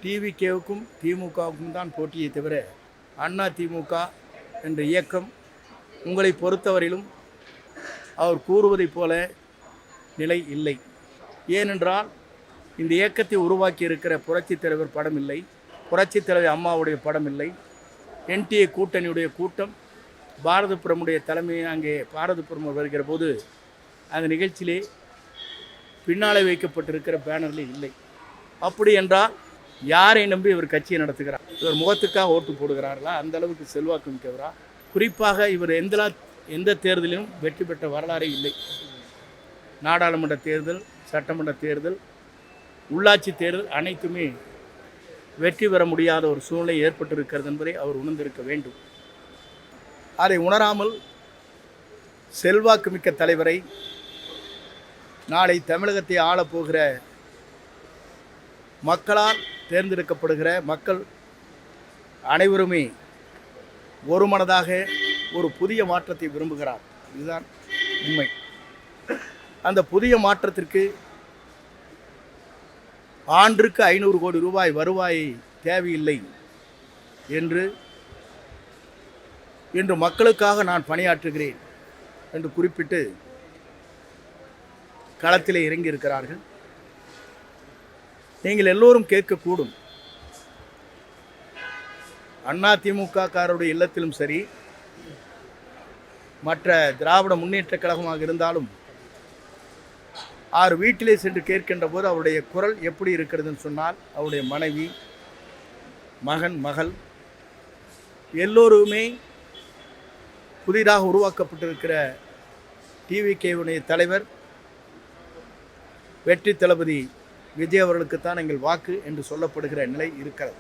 டிவிகேவுக்கும் திமுகவுக்கும் தான் போட்டியை தவிர அண்ணா திமுக என்ற இயக்கம் உங்களை பொறுத்தவரையிலும் அவர் கூறுவதைப் போல நிலை இல்லை. ஏனென்றால் இந்த இயக்கத்தை உருவாக்கி இருக்கிற புரட்சித் தலைவர் படம் இல்லை, புரட்சித் தலைவர் அம்மாவுடைய படம் இல்லை. என்டிஏ கூட்டணியுடைய கூட்டம் பாரதபுரமுடைய தலைமை அங்கே பாரதபுரம் வருகிற போது அந்த நிகழ்ச்சியிலே பின்னாலே வைக்கப்பட்டிருக்கிற பேனரில் இல்லை. அப்படி என்றால் யாரை நம்பி இவர் கட்சியை நடத்துகிறார்? இவர் முகத்துக்காக ஓட்டு போடுகிறார்களா? அந்த அளவுக்கு செல்வாக்கு மிக்கவரா? குறிப்பாக இவர் எந்த தேர்தலிலும் வெற்றி பெற்ற வரலாறே இல்லை. நாடாளுமன்ற தேர்தல், சட்டமன்ற தேர்தல், உள்ளாட்சி தேர்தல் அனைத்துமே வெற்றி பெற முடியாத ஒரு சூழ்நிலை ஏற்பட்டிருக்கிறது என்பதை அவர் உணர்ந்திருக்க வேண்டும். அதை உணராமல் செல்வாக்கு மிக்க தலைவரை, நாளை தமிழகத்தை ஆளப்போகிற மக்களால் தேர்ந்தெடுக்கப்படுகிற மக்கள் அனைவருமே ஒரு மனதாக ஒரு புதிய மாற்றத்தை விரும்புகிறார். இதுதான் உண்மை. அந்த புதிய மாற்றத்திற்கு ஆண்டுக்கு 500 கோடி ரூபாய் வருவாய் தேவையில்லை என்று இன்று மக்களுக்காக நான் பணியாற்றுகிறேன் என்று குறிப்பிட்டு களத்திலே இறங்கி இருக்கிறார்கள். நீங்கள் எல்லோரும் கேட்கக்கூடும், அண்ணா திமுக காரருடைய இல்லத்திலும் சரி, மற்ற திராவிட முன்னேற்ற கழகமாக இருந்தாலும் அவர் வீட்டிலே சென்று கேட்கின்ற போது அவருடைய குரல் எப்படி இருக்கிறதுன்னு சொன்னால், அவருடைய மனைவி, மகன், மகள் எல்லோருமே புதிதாக உருவாக்கப்பட்டிருக்கிற டிவிகேவுடைய தலைவர் வெற்றி தளபதி விஜய் அவர்களுக்குத்தான் எங்கள் வாக்கு என்று சொல்லப்படுகிற நிலை இருக்கிறது.